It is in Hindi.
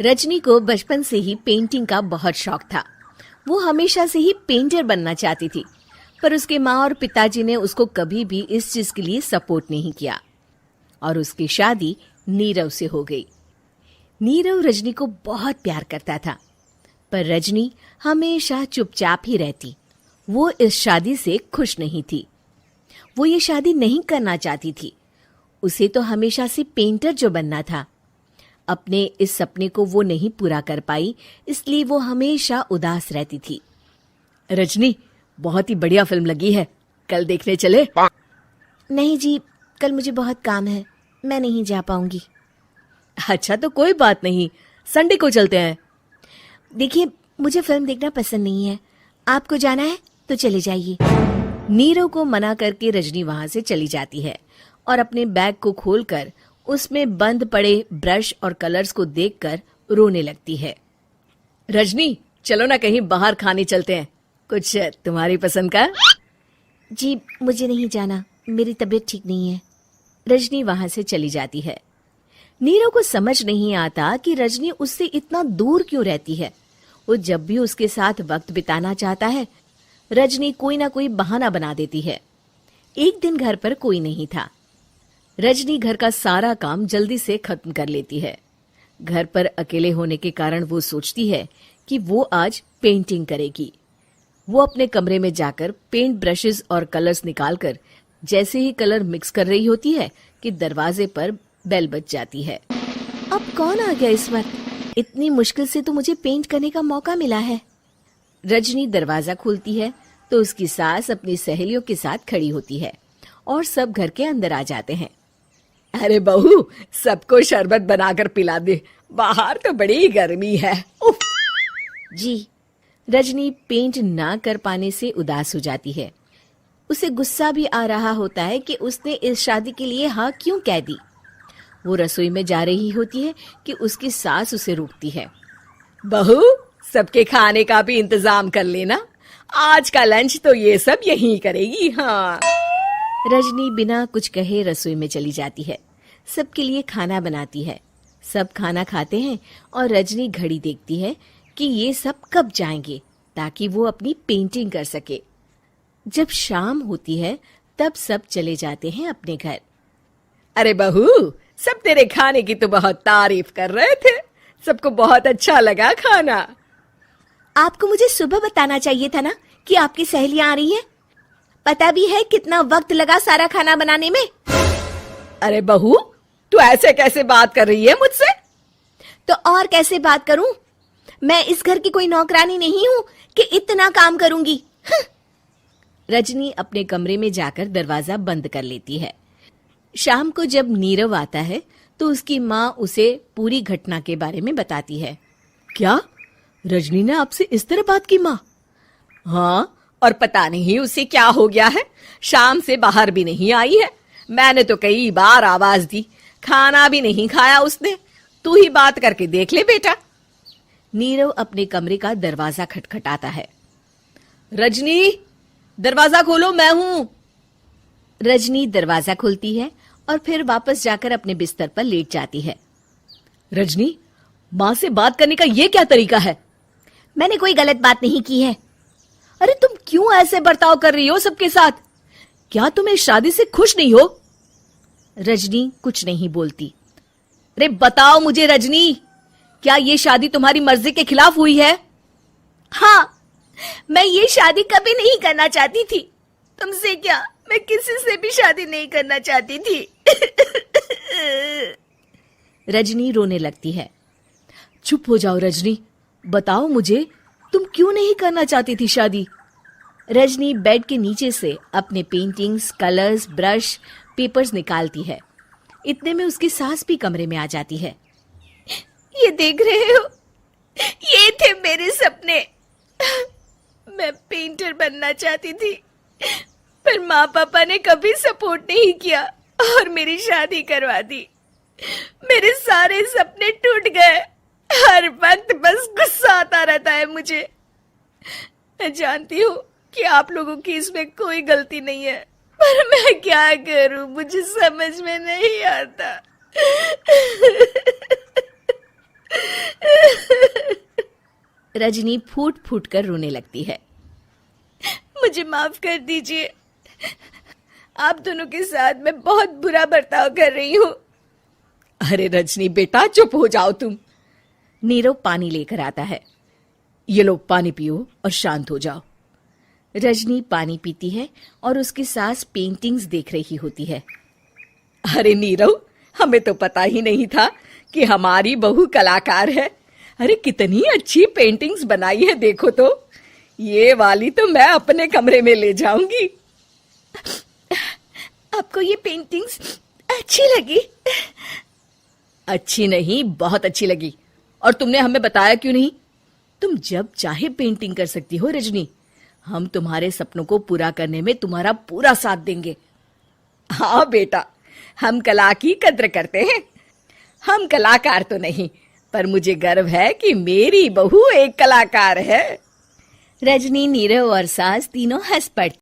रजनी को बचपन से ही पेंटिंग का बहुत शौक था। वो हमेशा से ही पेंटर बनना चाहती थी, पर उसके माँ और पिताजी ने उसको कभी भी इस चीज के लिए सपोर्ट नहीं किया और उसकी शादी नीरव से हो गई। नीरव रजनी को बहुत प्यार करता था, पर रजनी हमेशा चुपचाप ही रहती। वो इस शादी से खुश नहीं थी। वो ये शादी नहीं करना चाहती थी। उसे तो हमेशा से पेंटर जो बनना था। अपने इस सपने को वो नहीं पूरा कर पाई, इसलिए वो हमेशा उदास रहती थी। रजनी, बहुत ही बढ़िया फिल्म लगी है, कल देखने चले? नहीं जी, कल मुझे बहुत काम है, मैं नहीं जा पाऊंगी। अच्छा तो कोई बात नहीं, संडे को चलते हैं। देखिए, मुझे फिल्म देखना पसंद नहीं है। आपको जाना है तो चले जाइए। नीरव को मना करके रजनी वहां से चली जाती है और अपने बैग को खोलकर उसमें बंद पड़े ब्रश और कलर्स को देखकर रोने लगती है। रजनी, चलो ना कहीं बाहर खाने चलते हैं, कुछ तुम्हारी पसंद का। जी, मुझे नहीं जाना, मेरी तबीयत ठीक नहीं है। रजनी वहां से चली जाती है। नीरव को समझ नहीं आता कि रजनी उससे इतना दूर क्यों रहती है। वो जब भी उसके साथ वक्त बिताना चाहता है, रजनी कोई ना कोई बहाना बना देती है। एक दिन घर पर कोई नहीं था। रजनी घर का सारा काम जल्दी से खत्म कर लेती है। घर पर अकेले होने के कारण वो सोचती है कि वो आज पेंटिंग करेगी। वो अपने कमरे में जाकर पेंट ब्रशेस और कलर्स निकालकर जैसे ही कलर मिक्स कर रही होती है कि दरवाजे पर बेल बज जाती है। अब कौन आ गया इस वक्त? इतनी मुश्किल से तो मुझे पेंट करने का मौका मिला है। रजनी दरवाजा खोलती है तो उसकी सास अपनी सहेलियों के साथ खड़ी होती है और सब घर के अंदर आ जाते हैं। अरे बहू, सबको शरबत बनाकर पिला दे, बाहर तो बड़ी गर्मी है। उफ। जी। रजनी पेंट ना कर पाने से उदास हो जाती है। उसे गुस्सा भी आ रहा होता है कि उसने इस शादी के लिए हाँ क्यों कह दी। वो रसोई में जा रही होती है कि उसकी सास उसे रोकती है। बहू, सबके खाने का भी इंतजाम कर लेना, आज का लंच तो ये सब यहीं करेगी। हाँ। रजनी बिना कुछ कहे रसोई में चली जाती है। सबके लिए खाना बनाती है। सब खाना खाते हैं और रजनी घड़ी देखती है कि ये सब कब जाएंगे ताकि वो अपनी पेंटिंग कर सके। जब शाम होती है तब सब चले जाते हैं अपने घर। अरे बहू, सब तेरे खाने की तो बहुत तारीफ कर रहे थे, सबको बहुत अच्छा लगा खाना। आपको मुझे सुबह बताना चाहिए था ना कि आपकी सहेलियां आ रही हैं। पता भी है कितना वक्त लगा सारा खाना बनाने में। अरे बहू, तू ऐसे कैसे बात कर रही है मुझसे? तो और कैसे बात करूं? मैं इस घर की कोई नौकरानी नहीं हूं कि इतना काम करूंगी। रजनी अपने कमरे में जाकर दरवाजा बंद कर लेती है। शाम को जब नीरव आता है तो उसकी माँ उसे पूरी घटना के बारे में बताती है। क्या रजनी ने आपसे इस तरह बात की माँ? हाँ, और पता नहीं उसे क्या हो गया है, शाम से बाहर भी नहीं आई है। मैंने तो कई बार आवाज दी, खाना भी नहीं खाया उसने। तू ही बात करके देख ले बेटा। नीरव अपने कमरे का दरवाजा खटखटाता है। रजनी, दरवाजा खोलो, मैं हूं। रजनी दरवाजा खोलती है और फिर वापस जाकर अपने बिस्तर पर लेट जाती है। रजनी, माँ से बात करने का ये क्या तरीका है? मैंने कोई गलत बात नहीं की है। अरे तुम क्यों ऐसे बर्ताव कर रही हो सबके साथ? क्या तुम इस शादी से खुश नहीं हो? रजनी कुछ नहीं बोलती। अरे बताओ मुझे रजनी, क्या ये शादी तुम्हारी मर्जी के खिलाफ हुई है? हाँ, मैं ये शादी कभी नहीं करना चाहती थी। तुमसे क्या, मैं किसी से भी शादी नहीं करना चाहती थी। रजनी रोने लगती है। चुप हो जाओ रजनी, बताओ मुझे, तुम क्यों नहीं करना चाहती थी शादी? रजनी बेड के नीचे से अपने पेंटिंग्स, कलर्स, ब्रश, पेपर्स निकालती है। इतने में उसकी सास भी कमरे में आ जाती है। ये देख रहे हो, ये थे मेरे सपने। मैं पेंटर बनना चाहती थी, पर माँ पापा ने कभी सपोर्ट नहीं किया और मेरी शादी करवा दी। मेरे सारे सपने टूट गए। हर वक्त बस गुस्सा आता रहता है मुझे। मैं जानती हूँ कि आप लोगों की इसमें कोई गलती नहीं है, पर मैं क्या करूं, मुझे समझ में नहीं आता। रजनी फूट फूट कर रोने लगती है। मुझे माफ कर दीजिए, आप दोनों के साथ मैं बहुत बुरा बर्ताव कर रही हूँ। अरे रजनी बेटा, चुप हो जाओ तुम। नीरव पानी लेकर आता है। ये लो पानी पियो और शांत हो जाओ। रजनी पानी पीती है और उसकी सास पेंटिंग्स देख रही होती है। अरे नीरव, हमें तो पता ही नहीं था कि हमारी बहू कलाकार है। अरे कितनी अच्छी पेंटिंग्स बनाई है, देखो तो। ये वाली तो मैं अपने कमरे में ले जाऊंगी। आपको ये पेंटिंग्स अच्छी लगी? अच्छी नहीं, बहुत अच्छी लगी। और तुमने हमें बताया क्यों नहीं? तुम जब चाहे पेंटिंग कर सकती हो रजनी। हम तुम्हारे सपनों को पूरा करने में तुम्हारा पूरा साथ देंगे। हाँ बेटा, हम कला की कद्र करते हैं। हम कलाकार तो नहीं, पर मुझे गर्व है कि मेरी बहू एक कलाकार है। रजनी, नीरव और सास तीनों हंस पड़ती।